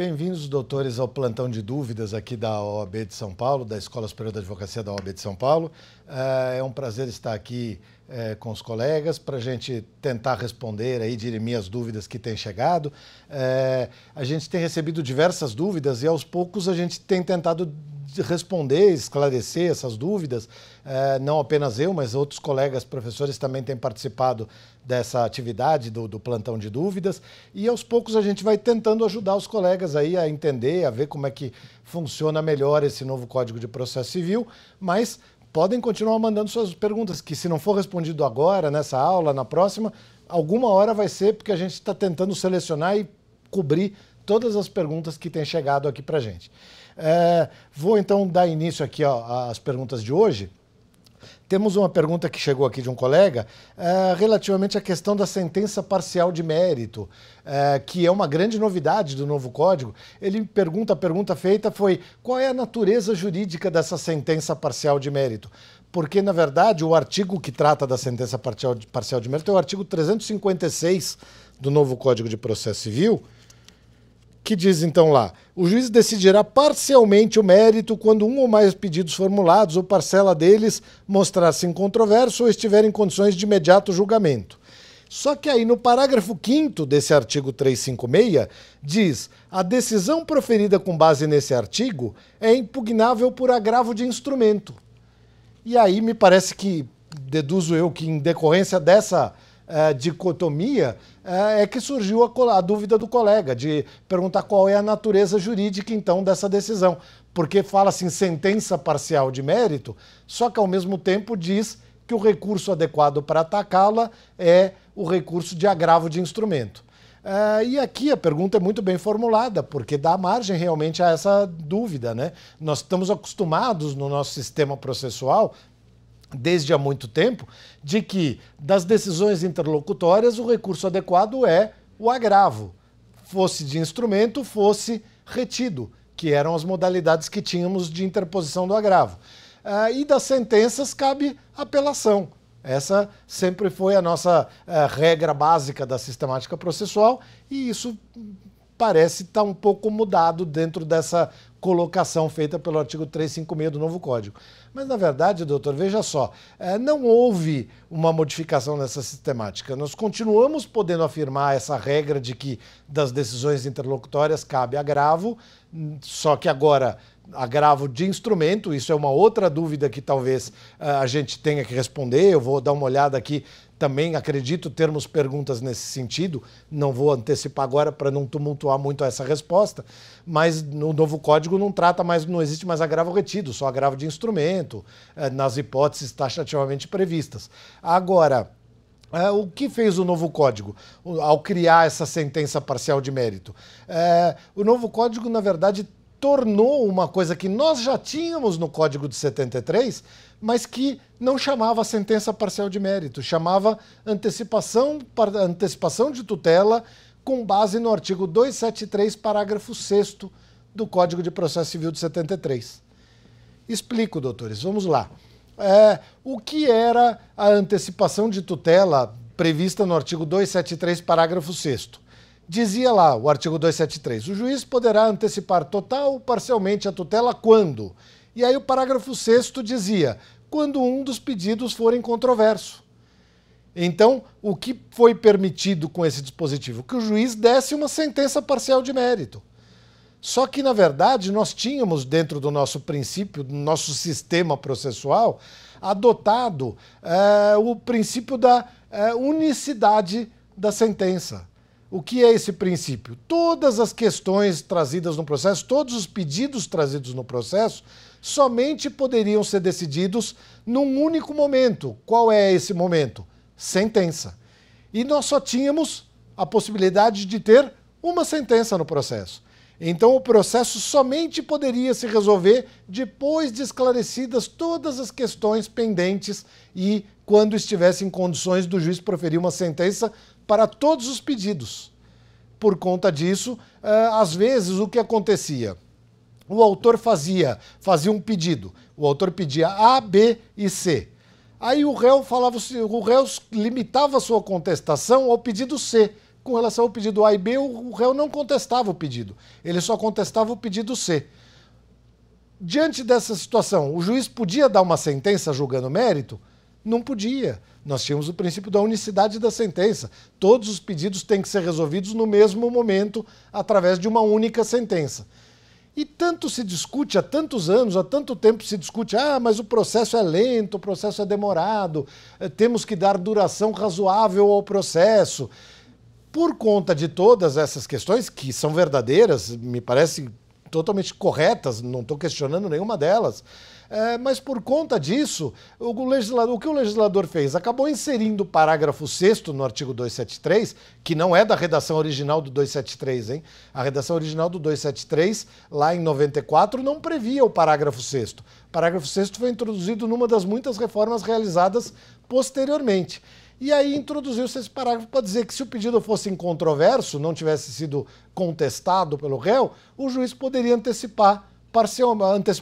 Bem-vindos, doutores, ao plantão de dúvidas aqui da OAB de São Paulo, da Escola Superior da Advocacia da OAB de São Paulo. É um prazer estar aqui com os colegas para a gente tentar responder aí, dirimir as dúvidas que têm chegado. A gente tem recebido diversas dúvidas e aos poucos a gente tem tentado responder, esclarecer essas dúvidas. Não apenas eu, mas outros colegas professores também têm participado dessa atividade do plantão de dúvidas, e aos poucos a gente vai tentando ajudar os colegas aí a entender, a ver como é que funciona melhor esse novo Código de Processo Civil, mas podem continuar mandando suas perguntas, que se não for respondido agora, nessa aula, na próxima, alguma hora vai ser, porque a gente está tentando selecionar e cobrir todas as perguntas que têm chegado aqui para a gente. Vou então dar início aqui às perguntas de hoje. Temos uma pergunta que chegou aqui de um colega relativamente à questão da sentença parcial de mérito, que é uma grande novidade do novo Código. Ele pergunta, a pergunta feita foi: qual é a natureza jurídica dessa sentença parcial de mérito? Porque, na verdade, o artigo que trata da sentença parcial de mérito é o artigo 356 do novo Código de Processo Civil, que diz então lá: o juiz decidirá parcialmente o mérito quando um ou mais pedidos formulados ou parcela deles mostrar-se incontroverso ou estiver em condições de imediato julgamento. Só que aí no parágrafo 5º desse artigo 356 diz: a decisão proferida com base nesse artigo é impugnável por agravo de instrumento. E aí me parece que, deduzo eu, que em decorrência dessa dicotomia, é que surgiu a dúvida do colega, de perguntar qual é a natureza jurídica, então, dessa decisão. Porque fala assim, sentença parcial de mérito, só que, ao mesmo tempo, diz que o recurso adequado para atacá-la é o recurso de agravo de instrumento. E aqui a pergunta é muito bem formulada, porque dá margem realmente a essa dúvida, né? Nós estamos acostumados no nosso sistema processual, desde há muito tempo, de que das decisões interlocutórias o recurso adequado é o agravo, fosse de instrumento, fosse retido, que eram as modalidades que tínhamos de interposição do agravo. E das sentenças cabe apelação. Essa sempre foi a nossa regra básica da sistemática processual, e isso parece estar um pouco mudado dentro dessa colocação feita pelo artigo 356 do novo Código. Mas, na verdade, doutor, veja só, não houve uma modificação nessa sistemática. Nós continuamos podendo afirmar essa regra de que das decisões interlocutórias cabe agravo, só que agora agravo de instrumento. Isso é uma outra dúvida que talvez a gente tenha que responder. Eu vou dar uma olhada aqui também, acredito termos perguntas nesse sentido, não vou antecipar agora para não tumultuar muito essa resposta, mas no novo Código não existe mais agravo retido, só agravo de instrumento, nas hipóteses taxativamente previstas. Agora, o que fez o novo Código ao criar essa sentença parcial de mérito? O novo Código, na verdade, tornou uma coisa que nós já tínhamos no Código de 73, mas que não chamava sentença parcial de mérito, chamava antecipação de tutela com base no artigo 273, parágrafo 6º do Código de Processo Civil de 73. Explico, doutores, vamos lá. O que era a antecipação de tutela prevista no artigo 273, parágrafo 6º? Dizia lá o artigo 273, o juiz poderá antecipar total ou parcialmente a tutela quando? E aí o parágrafo 6º dizia, quando um dos pedidos for incontroverso. Então, o que foi permitido com esse dispositivo? Que o juiz desse uma sentença parcial de mérito. Só que, na verdade, nós tínhamos dentro do nosso princípio, do nosso sistema processual, adotado o princípio da unicidade da sentença. O que é esse princípio? Todas as questões trazidas no processo, todos os pedidos trazidos no processo, somente poderiam ser decididos num único momento. Qual é esse momento? Sentença. E nós só tínhamos a possibilidade de ter uma sentença no processo. Então o processo somente poderia se resolver depois de esclarecidas todas as questões pendentes e quando estivesse em condições do juiz proferir uma sentença para todos os pedidos. Por conta disso, às vezes o que acontecia? O autor fazia um pedido, o autor pedia A, B e C. Aí o réu limitava a sua contestação ao pedido C, com relação ao pedido A e B, o réu não contestava o pedido, ele só contestava o pedido C. Diante dessa situação, o juiz podia dar uma sentença julgando mérito? Não podia. Nós tínhamos o princípio da unicidade da sentença. Todos os pedidos têm que ser resolvidos no mesmo momento, através de uma única sentença. E tanto se discute, há tantos anos, há tanto tempo se discute, mas o processo é lento, o processo é demorado, temos que dar duração razoável ao processo. Por conta de todas essas questões, que são verdadeiras, me parecem totalmente corretas, não estou questionando nenhuma delas, mas por conta disso, o que o legislador fez? Acabou inserindo o parágrafo 6º no artigo 273, que não é da redação original do 273, hein? A redação original do 273, lá em 94, não previa o parágrafo 6º. O parágrafo 6º foi introduzido numa das muitas reformas realizadas posteriormente. E aí introduziu-se esse parágrafo para dizer que se o pedido fosse incontroverso, não tivesse sido contestado pelo réu, o juiz poderia antecipar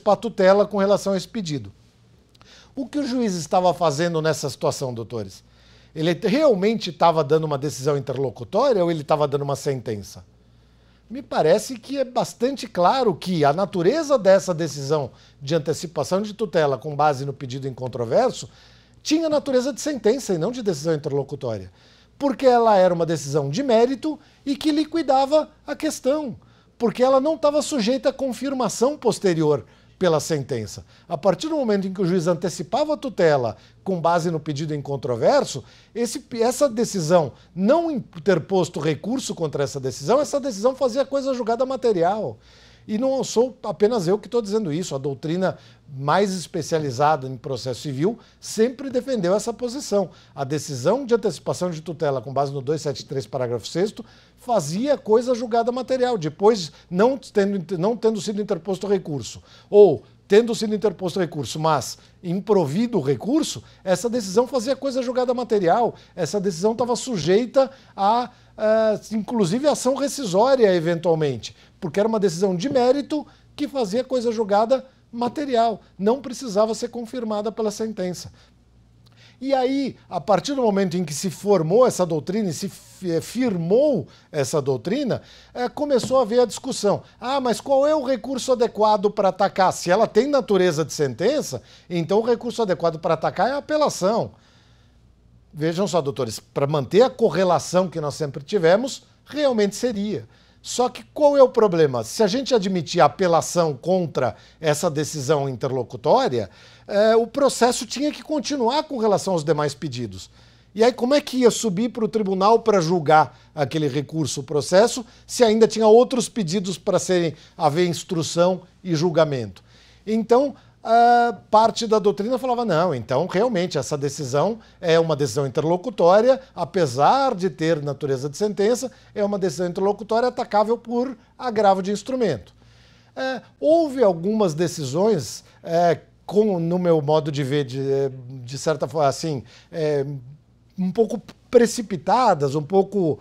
a tutela com relação a esse pedido. O que o juiz estava fazendo nessa situação, doutores? Ele realmente estava dando uma decisão interlocutória ou ele estava dando uma sentença? Me parece que é bastante claro que a natureza dessa decisão de antecipação de tutela com base no pedido incontroverso tinha natureza de sentença e não de decisão interlocutória, porque ela era uma decisão de mérito e que liquidava a questão, porque ela não estava sujeita à confirmação posterior pela sentença. A partir do momento em que o juiz antecipava a tutela com base no pedido incontroverso, essa decisão, não ter posto recurso contra essa decisão fazia coisa julgada material. E não sou apenas eu que estou dizendo isso, a doutrina mais especializada em processo civil sempre defendeu essa posição. A decisão de antecipação de tutela com base no 273, parágrafo 6º, fazia coisa julgada material, depois não tendo sido interposto recurso, ou tendo sido interposto recurso, mas improvido o recurso, essa decisão fazia coisa julgada material, essa decisão estava sujeita a inclusive ação rescisória eventualmente, porque era uma decisão de mérito que fazia coisa julgada material, não precisava ser confirmada pela sentença. E aí, a partir do momento em que se formou essa doutrina e se firmou essa doutrina, começou a haver a discussão. Mas qual é o recurso adequado para atacar? Se ela tem natureza de sentença, então o recurso adequado para atacar é a apelação. Vejam só, doutores, para manter a correlação que nós sempre tivemos, realmente seria. Só que qual é o problema? Se a gente admitir a apelação contra essa decisão interlocutória, o processo tinha que continuar com relação aos demais pedidos. E aí como é que ia subir para o tribunal para julgar aquele recurso, o processo, se ainda tinha outros pedidos para haver instrução e julgamento? Então, parte da doutrina falava, não, então realmente essa decisão é uma decisão interlocutória, apesar de ter natureza de sentença, é uma decisão interlocutória atacável por agravo de instrumento. Houve algumas decisões, no meu modo de ver, de certa forma, assim, um pouco precipitadas, um pouco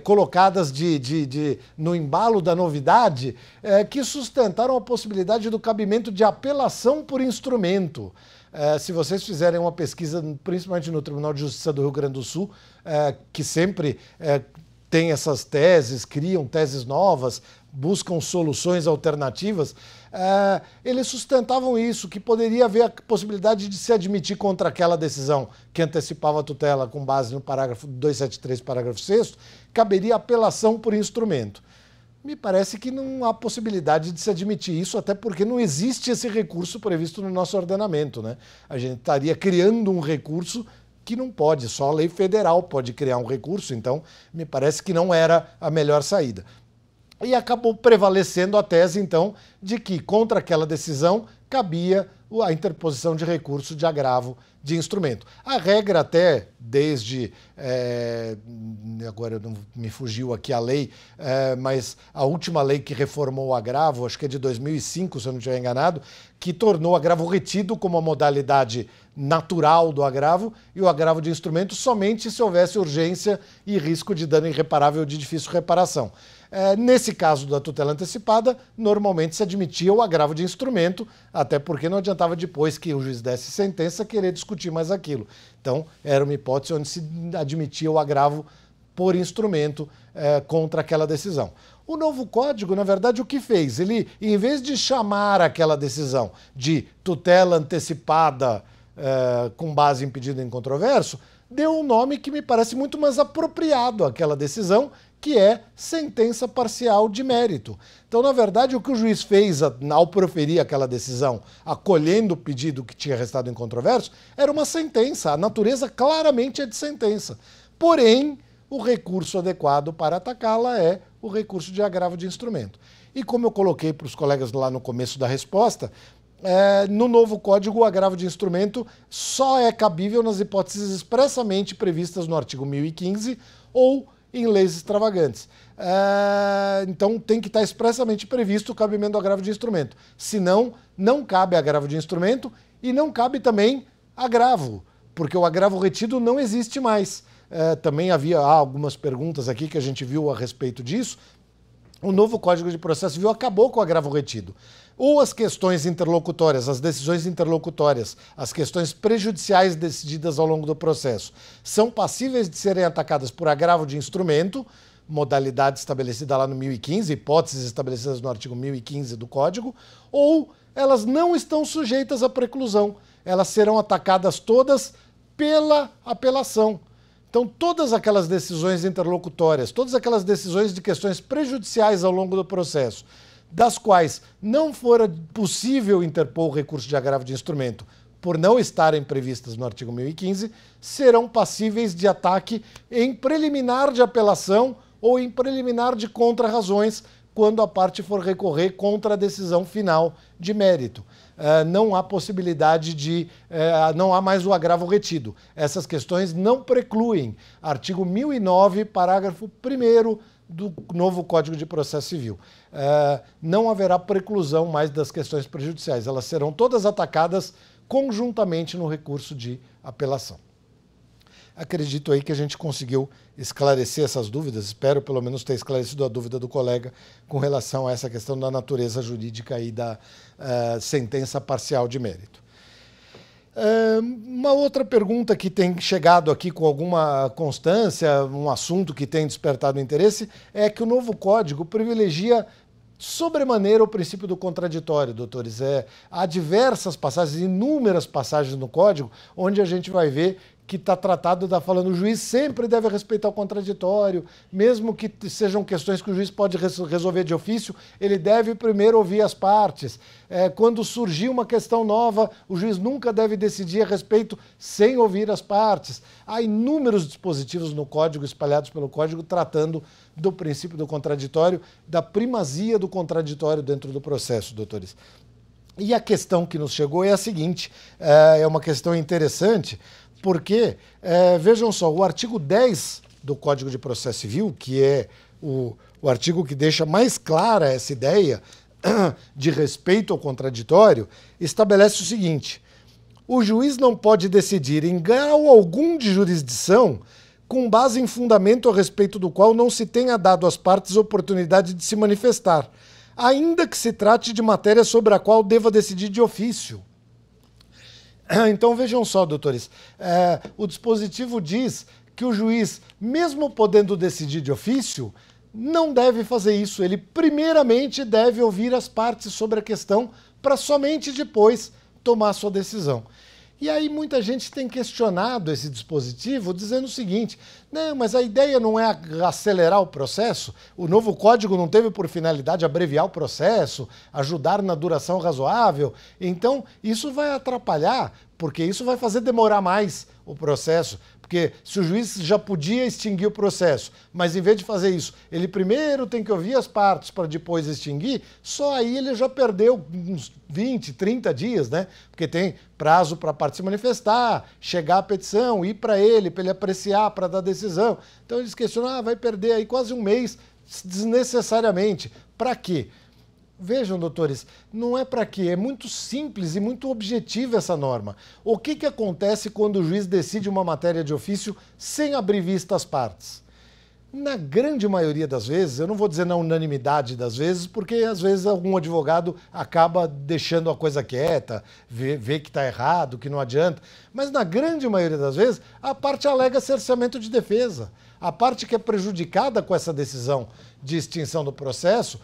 colocadas no embalo da novidade, que sustentaram a possibilidade do cabimento de apelação por instrumento. Se vocês fizerem uma pesquisa, principalmente no Tribunal de Justiça do Rio Grande do Sul, que sempre tem essas teses, criam teses novas, buscam soluções alternativas, eles sustentavam isso, que poderia haver a possibilidade de se admitir contra aquela decisão que antecipava a tutela com base no parágrafo 273, parágrafo 6º, caberia apelação por instrumento. Me parece que não há possibilidade de se admitir isso, até porque não existe esse recurso previsto no nosso ordenamento, né? A gente estaria criando um recurso que não pode, só a lei federal pode criar um recurso, então me parece que não era a melhor saída. E acabou prevalecendo a tese, então, de que contra aquela decisão cabia a interposição de recurso de agravo de instrumento. A regra até, desde, agora não me fugiu aqui a lei, mas a última lei que reformou o agravo, acho que é de 2005, se eu não estiver enganado, que tornou o agravo retido como a modalidade natural do agravo e o agravo de instrumento somente se houvesse urgência e risco de dano irreparável de difícil reparação. Nesse caso da tutela antecipada, normalmente se admitia o agravo de instrumento, até porque não adiantava depois que o juiz desse sentença querer discutir mais aquilo. Então, era uma hipótese onde se admitia o agravo por instrumento contra aquela decisão. O novo código, na verdade, o que fez? Ele, em vez de chamar aquela decisão de tutela antecipada com base em pedido incontroverso, deu um nome que me parece muito mais apropriado àquela decisão, que é sentença parcial de mérito. Então, na verdade, o que o juiz fez ao proferir aquela decisão, acolhendo o pedido que tinha restado incontroverso, era uma sentença. A natureza claramente é de sentença. Porém, o recurso adequado para atacá-la é o recurso de agravo de instrumento. E como eu coloquei para os colegas lá no começo da resposta, no novo código o agravo de instrumento só é cabível nas hipóteses expressamente previstas no artigo 1015 ou em leis extravagantes. Então tem que estar expressamente previsto o cabimento do agravo de instrumento. Senão, não cabe agravo de instrumento e não cabe também agravo, porque o agravo retido não existe mais. Também havia algumas perguntas aqui que a gente viu a respeito disso. O novo Código de Processo Civil acabou com o agravo retido. Ou as questões interlocutórias, as decisões interlocutórias, as questões prejudiciais decididas ao longo do processo, são passíveis de serem atacadas por agravo de instrumento, modalidade estabelecida lá no 1015, hipóteses estabelecidas no artigo 1015 do Código, ou elas não estão sujeitas à preclusão. Elas serão atacadas todas pela apelação. Então, todas aquelas decisões interlocutórias, todas aquelas decisões de questões prejudiciais ao longo do processo, das quais não fora possível interpor o recurso de agravo de instrumento por não estarem previstas no artigo 1015, serão passíveis de ataque em preliminar de apelação ou em preliminar de contrarrazões, quando a parte for recorrer contra a decisão final de mérito. Não há possibilidade de... não há mais o agravo retido. Essas questões não precluem. Artigo 1009, parágrafo 1º do novo Código de Processo Civil. Não haverá preclusão mais das questões prejudiciais. Elas serão todas atacadas conjuntamente no recurso de apelação. Acredito aí que a gente conseguiu esclarecer essas dúvidas, espero pelo menos ter esclarecido a dúvida do colega com relação a essa questão da natureza jurídica e da sentença parcial de mérito. Uma outra pergunta que tem chegado aqui com alguma constância, um assunto que tem despertado interesse, é que o novo código privilegia sobremaneira o princípio do contraditório, doutores. Há diversas passagens, inúmeras passagens no código, onde a gente vai ver que está tratado, está falando, o juiz sempre deve respeitar o contraditório, mesmo que sejam questões que o juiz pode resolver de ofício, ele deve primeiro ouvir as partes. Quando surgir uma questão nova, o juiz nunca deve decidir a respeito sem ouvir as partes. Há inúmeros dispositivos no código, espalhados pelo código, tratando do princípio do contraditório, da primazia do contraditório dentro do processo, doutores. E a questão que nos chegou é a seguinte, é uma questão interessante, porque, vejam só, o artigo 10 do Código de Processo Civil, que é o artigo que deixa mais clara essa ideia de respeito ao contraditório, estabelece o seguinte: o juiz não pode decidir em grau algum de jurisdição com base em fundamento a respeito do qual não se tenha dado às partes oportunidade de se manifestar, ainda que se trate de matéria sobre a qual deva decidir de ofício. Então vejam só, doutores, o dispositivo diz que o juiz, mesmo podendo decidir de ofício, não deve fazer isso. Ele primeiramente deve ouvir as partes sobre a questão para somente depois tomar sua decisão. E aí muita gente tem questionado esse dispositivo dizendo o seguinte: não, mas a ideia não é acelerar o processo? O novo código não teve por finalidade abreviar o processo, ajudar na duração razoável? Então isso vai atrapalhar, porque isso vai fazer demorar mais o processo. Porque se o juiz já podia extinguir o processo, mas em vez de fazer isso, ele primeiro tem que ouvir as partes para depois extinguir, só aí ele já perdeu uns 20, 30 dias, né? Porque tem prazo para a parte se manifestar, chegar a petição, ir para ele apreciar, para dar decisão. Então eles questionam, vai perder aí quase um mês desnecessariamente. Para quê? Vejam, doutores, não é para quê, é muito simples e muito objetiva essa norma. O que acontece quando o juiz decide uma matéria de ofício sem abrir vista às partes? Na grande maioria das vezes, eu não vou dizer na unanimidade das vezes, porque às vezes algum advogado acaba deixando a coisa quieta, vê que está errado, que não adianta, mas na grande maioria das vezes, a parte alega cerceamento de defesa. A parte que é prejudicada com essa decisão de extinção do processo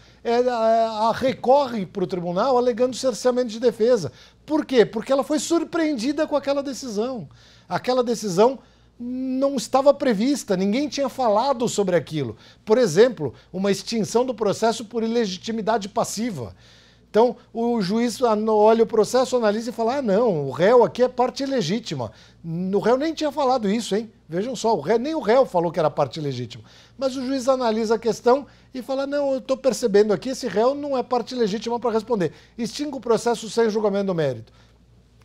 recorre para o tribunal alegando cerceamento de defesa. Por quê? Porque ela foi surpreendida com aquela decisão. Aquela decisão não estava prevista, ninguém tinha falado sobre aquilo. Por exemplo, uma extinção do processo por ilegitimidade passiva. Então, o juiz olha o processo, analisa e fala, ah, não, o réu aqui é parte ilegítima. O réu nem tinha falado isso, hein? Vejam só, nem o réu falou que era parte ilegítima. Mas o juiz analisa a questão e fala, não, eu estou percebendo aqui, esse réu não é parte legítima para responder. Extinga o processo sem julgamento do mérito.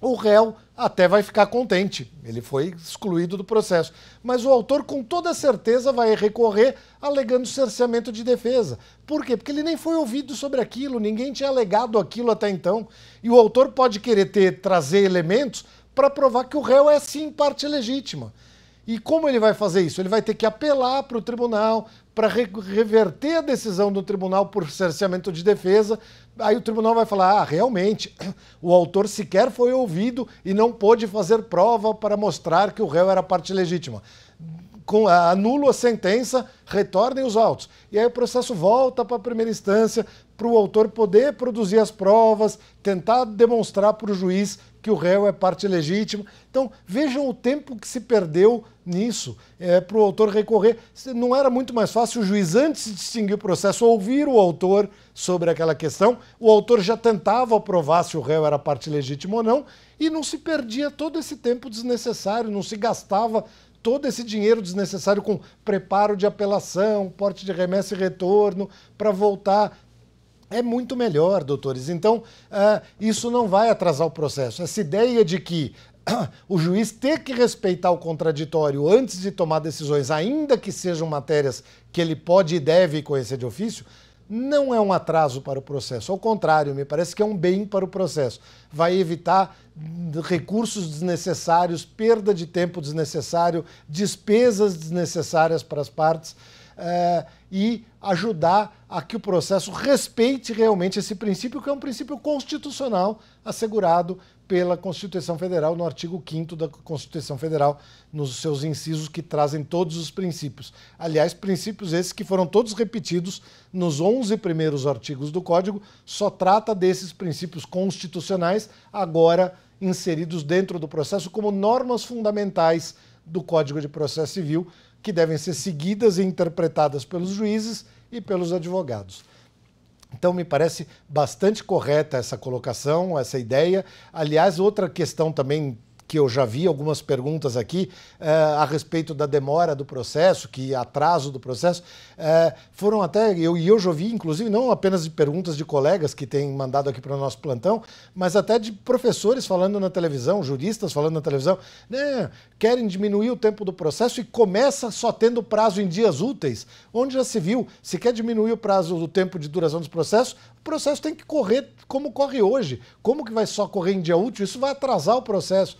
O réu até vai ficar contente, ele foi excluído do processo. Mas o autor, com toda certeza, vai recorrer alegando cerceamento de defesa. Por quê? Porque ele nem foi ouvido sobre aquilo, ninguém tinha alegado aquilo até então. E o autor pode querer trazer elementos para provar que o réu é sim parte legítima. E como ele vai fazer isso? Ele vai ter que apelar para o tribunal, para reverter a decisão do tribunal por cerceamento de defesa. Aí o tribunal vai falar, realmente, o autor sequer foi ouvido e não pôde fazer prova para mostrar que o réu era parte legítima. Anulo a sentença, retornem os autos. E aí o processo volta para a primeira instância, para o autor poder produzir as provas, tentar demonstrar para o juiz que o réu é parte legítima. Então, vejam o tempo que se perdeu nisso para o autor recorrer. Não era muito mais fácil o juiz, antes de distinguir o processo, ouvir o autor sobre aquela questão? O autor já tentava provar se o réu era parte legítima ou não, e não se perdia todo esse tempo desnecessário, não se gastava todo esse dinheiro desnecessário com preparo de apelação, porte de remessa e retorno, para voltar. É muito melhor, doutores. Então, isso não vai atrasar o processo. Essa ideia de que o juiz ter que respeitar o contraditório antes de tomar decisões, ainda que sejam matérias que ele pode e deve conhecer de ofício, não é um atraso para o processo. Ao contrário, me parece que é um bem para o processo. Vai evitar recursos desnecessários, perda de tempo desnecessário, despesas desnecessárias para as partes, e ajudar a que o processo respeite realmente esse princípio, que é um princípio constitucional assegurado pela Constituição Federal, no artigo 5º da Constituição Federal, nos seus incisos que trazem todos os princípios. Aliás, princípios esses que foram todos repetidos nos 11 primeiros artigos do Código, só trata desses princípios constitucionais, agora inseridos dentro do processo como normas fundamentais do Código de Processo Civil, que devem ser seguidas e interpretadas pelos juízes e pelos advogados. Então, me parece bastante correta essa colocação, essa ideia. Aliás, outra questão também que eu já vi algumas perguntas aqui a respeito da demora do processo, que atraso do processo, foram até, eu já ouvi, inclusive, não apenas de perguntas de colegas que têm mandado aqui para o nosso plantão, mas até de professores falando na televisão, juristas falando na televisão, né, querem diminuir o tempo do processo e começa só tendo prazo em dias úteis, onde já se viu, se quer diminuir o prazo do tempo de duração dos processos, o processo tem que correr como corre hoje. Como que vai só correr em dia útil? Isso vai atrasar o processo.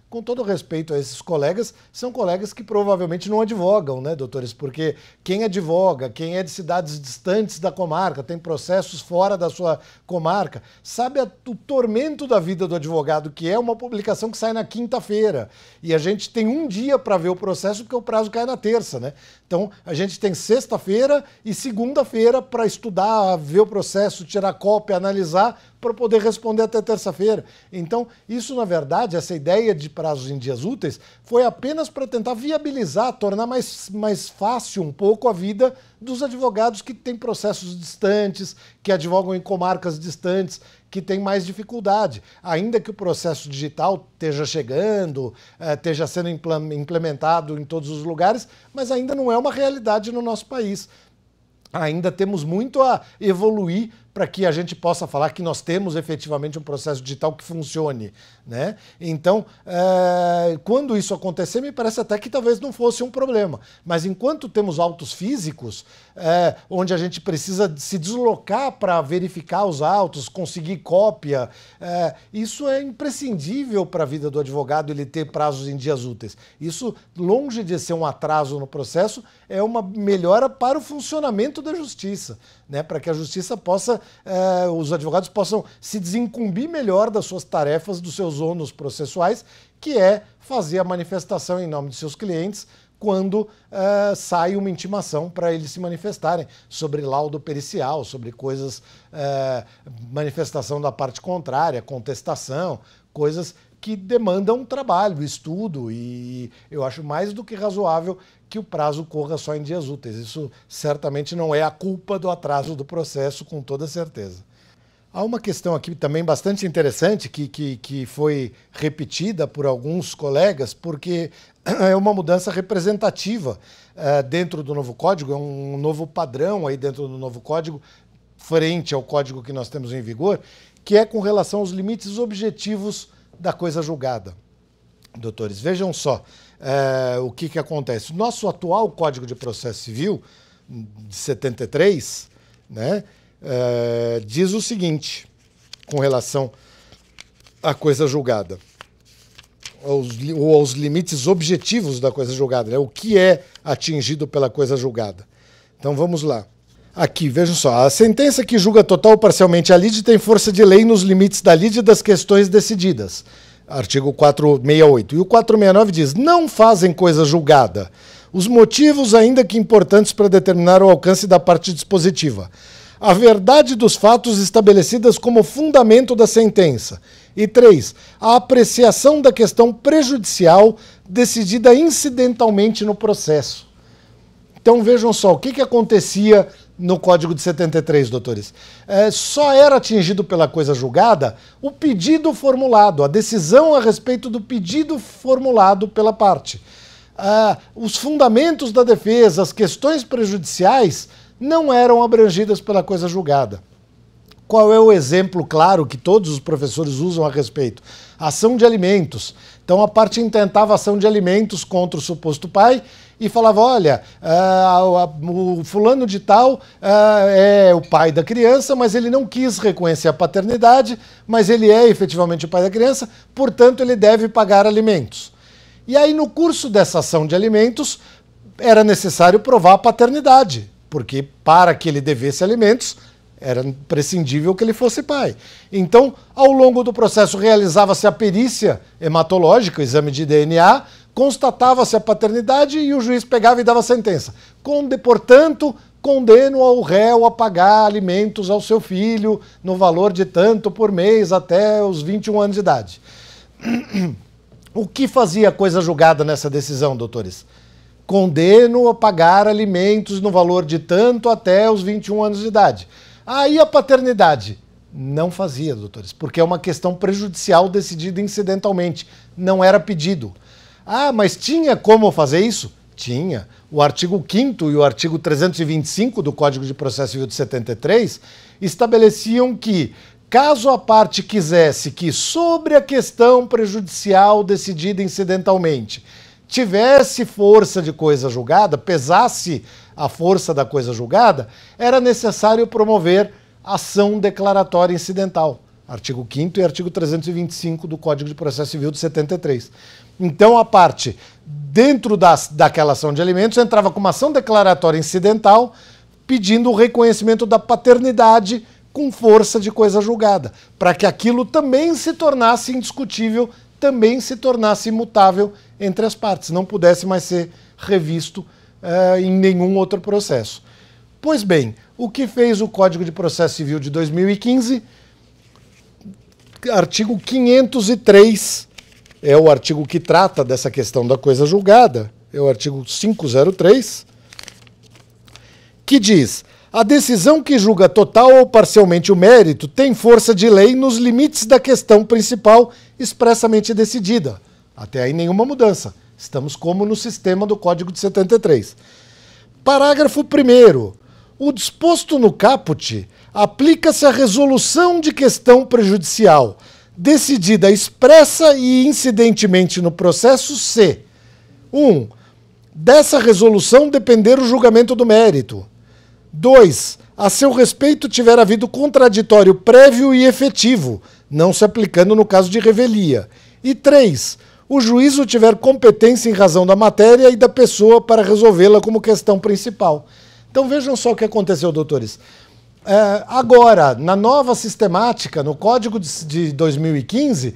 Com todo respeito a esses colegas, são colegas que provavelmente não advogam, né, doutores? Porque quem advoga, quem é de cidades distantes da comarca, tem processos fora da sua comarca, sabe o tormento da vida do advogado, que é uma publicação que sai na quinta-feira. E a gente tem um dia para ver o processo, porque o prazo cai na terça, né? Então, a gente tem sexta-feira e segunda-feira para estudar, ver o processo, tirar cópia, analisar, para poder responder até terça-feira. Então, isso, na verdade, essa ideia de prazos em dias úteis, foi apenas para tentar viabilizar, tornar mais fácil um pouco a vida dos advogados que têm processos distantes, que advogam em comarcas distantes, que têm mais dificuldade. Ainda que o processo digital esteja chegando, esteja sendo implementado em todos os lugares, mas ainda não é uma realidade no nosso país. Ainda temos muito a evoluir para que a gente possa falar que nós temos efetivamente um processo digital que funcione, né? Então, quando isso acontecer, me parece até que talvez não fosse um problema. Mas enquanto temos autos físicos, onde a gente precisa se deslocar para verificar os autos, conseguir cópia, isso é imprescindível para a vida do advogado, ele ter prazos em dias úteis. Isso, longe de ser um atraso no processo, é uma melhora para o funcionamento da justiça, né? Para que a justiça possa, os advogados possam se desincumbir melhor das suas tarefas, dos seus ônus processuais, que é fazer a manifestação em nome de seus clientes quando sai uma intimação para eles se manifestarem sobre laudo pericial, sobre coisas, manifestação da parte contrária, contestação, coisas que demandam trabalho, estudo, e eu acho mais do que razoável que o prazo corra só em dias úteis. Isso certamente não é a culpa do atraso do processo, com toda certeza. Há uma questão aqui também bastante interessante que foi repetida por alguns colegas, porque é uma mudança representativa dentro do novo código, é um novo padrão aí dentro do novo código, frente ao código que nós temos em vigor, que é com relação aos limites objetivos da coisa julgada. Doutores, vejam só o que acontece. Nosso atual Código de Processo Civil, de 73, né, diz o seguinte, com relação à coisa julgada, aos limites objetivos da coisa julgada, né, o que é atingido pela coisa julgada. Então vamos lá. Aqui, vejam só, a sentença que julga total ou parcialmente a lide tem força de lei nos limites da lide e das questões decididas. Artigo 468. E o 469 diz, não fazem coisa julgada os motivos, ainda que importantes para determinar o alcance da parte dispositiva, a verdade dos fatos estabelecidas como fundamento da sentença. E 3. A apreciação da questão prejudicial decidida incidentalmente no processo. Então vejam só, o que acontecia no Código de 73, doutores? Só era atingido pela coisa julgada o pedido formulado, a decisão a respeito do pedido formulado pela parte. Os fundamentos da defesa, as questões prejudiciais, não eram abrangidas pela coisa julgada. Qual é o exemplo claro que todos os professores usam a respeito? Ação de alimentos. Então a parte intentava ação de alimentos contra o suposto pai e falava, olha, o fulano de tal é o pai da criança, mas ele não quis reconhecer a paternidade, mas ele é efetivamente o pai da criança, portanto ele deve pagar alimentos. E aí no curso dessa ação de alimentos era necessário provar a paternidade, porque para que ele devesse alimentos era imprescindível que ele fosse pai. Então, ao longo do processo, realizava-se a perícia hematológica, o exame de DNA, constatava-se a paternidade e o juiz pegava e dava a sentença. Portanto, condeno ao réu a pagar alimentos ao seu filho no valor de tanto por mês até os 21 anos de idade. O que fazia a coisa julgada nessa decisão, doutores? Condeno a pagar alimentos no valor de tanto até os 21 anos de idade. Aí a paternidade? Não fazia, doutores, porque é uma questão prejudicial decidida incidentalmente, não era pedido. Mas tinha como fazer isso? Tinha. O artigo 5º e o artigo 325 do Código de Processo Civil de 73 estabeleciam que, caso a parte quisesse que sobre a questão prejudicial decidida incidentalmente tivesse força de coisa julgada, pesasse a força da coisa julgada, era necessário promover ação declaratória incidental. Artigo 5º e artigo 325 do Código de Processo Civil de 73. Então a parte, dentro daquela ação de alimentos, entrava com uma ação declaratória incidental, pedindo o reconhecimento da paternidade com força de coisa julgada, para que aquilo também se tornasse indiscutível, também se tornasse imutável entre as partes, não pudesse mais ser revisto em nenhum outro processo. Pois bem, o que fez o Código de Processo Civil de 2015? Artigo 503, é o artigo que trata dessa questão da coisa julgada, é o artigo 503, que diz: a decisão que julga total ou parcialmente o mérito tem força de lei nos limites da questão principal expressamente decidida. Até aí nenhuma mudança. Estamos como no sistema do Código de 73. Parágrafo 1º. O disposto no caput aplica-se a resolução de questão prejudicial decidida expressa e incidentemente no processo se 1. Dessa resolução depender o julgamento do mérito. 2. A seu respeito tiver havido contraditório prévio e efetivo, não se aplicando no caso de revelia. E 3. O juízo tiver competência em razão da matéria e da pessoa para resolvê-la como questão principal. Então vejam só o que aconteceu, doutores. Agora, na nova sistemática, no Código de 2015,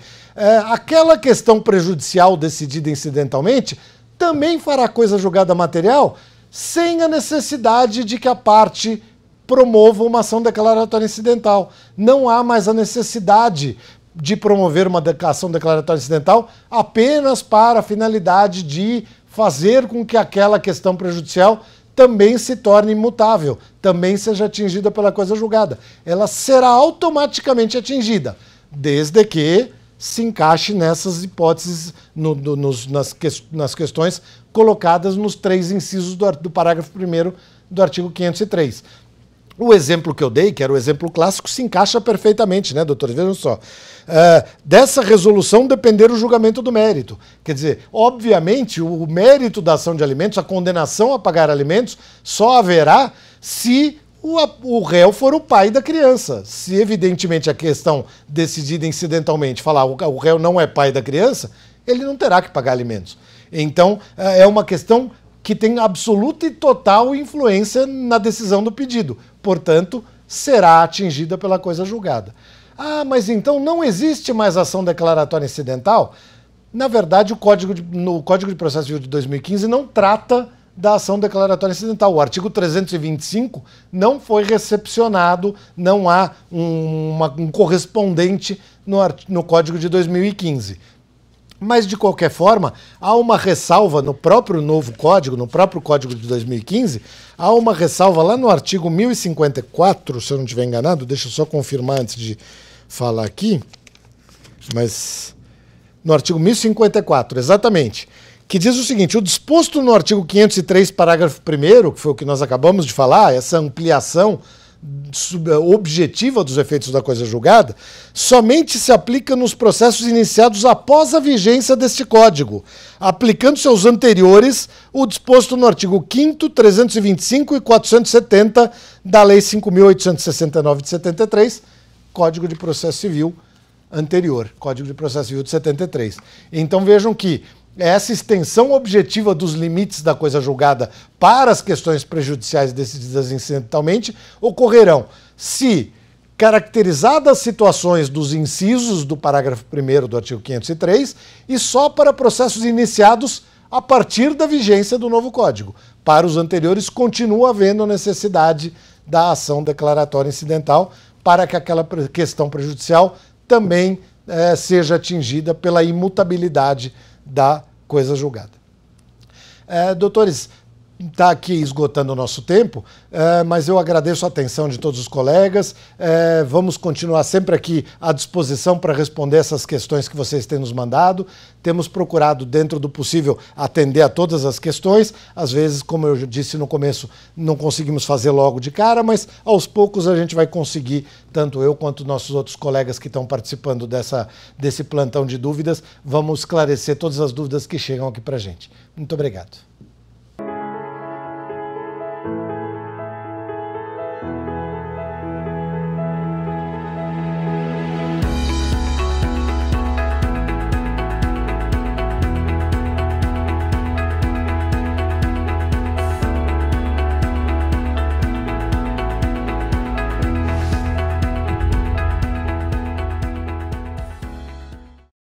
aquela questão prejudicial decidida incidentalmente também fará coisa julgada material sem a necessidade de que a parte promova uma ação declaratória incidental. Não há mais a necessidade de promover uma ação declaratória incidental apenas para a finalidade de fazer com que aquela questão prejudicial também se torne imutável, também seja atingida pela coisa julgada. Ela será automaticamente atingida, desde que se encaixe nessas hipóteses, nas questões colocadas nos 3 incisos do parágrafo 1º do artigo 503. O exemplo que eu dei, que era o exemplo clássico, se encaixa perfeitamente, né, doutores? Vejam só. Dessa resolução depender o julgamento do mérito. Quer dizer, obviamente, o mérito da ação de alimentos, a condenação a pagar alimentos, só haverá se o réu for o pai da criança. Se, evidentemente, a questão decidida incidentalmente falar o réu não é pai da criança, ele não terá que pagar alimentos. Então, é uma questão que tem absoluta e total influência na decisão do pedido. Portanto, será atingida pela coisa julgada. Ah, mas então não existe mais ação declaratória incidental? Na verdade, no Código de Processo Civil de 2015 não trata da ação declaratória incidental. O artigo 325 não foi recepcionado, não há um correspondente no Código de 2015. Mas, de qualquer forma, há uma ressalva no próprio novo código, no próprio Código de 2015, há uma ressalva lá no artigo 1054, se eu não estiver enganado, deixa eu só confirmar antes de falar aqui, mas no artigo 1054, exatamente, que diz o seguinte: o disposto no artigo 503, parágrafo 1º, que foi o que nós acabamos de falar, essa ampliação objetiva dos efeitos da coisa julgada, somente se aplica nos processos iniciados após a vigência deste Código, aplicando-se aos anteriores o disposto no artigo 5º, 325 e 470 da Lei 5.869 de 73, Código de Processo Civil anterior, Código de Processo Civil de 73. Então vejam que essa extensão objetiva dos limites da coisa julgada para as questões prejudiciais decididas incidentalmente ocorrerão se caracterizadas as situações dos incisos do parágrafo 1º do artigo 503 e só para processos iniciados a partir da vigência do novo Código. Para os anteriores, continua havendo a necessidade da ação declaratória incidental para que aquela questão prejudicial também seja atingida pela imutabilidade da coisa julgada. Doutores, está aqui esgotando o nosso tempo, mas eu agradeço a atenção de todos os colegas. Vamos continuar sempre aqui à disposição para responder essas questões que vocês têm nos mandado. Temos procurado, dentro do possível, atender a todas as questões. Às vezes, como eu disse no começo, não conseguimos fazer logo de cara, mas aos poucos a gente vai conseguir, tanto eu quanto nossos outros colegas que estão participando desse plantão de dúvidas, vamos esclarecer todas as dúvidas que chegam aqui para a gente. Muito obrigado.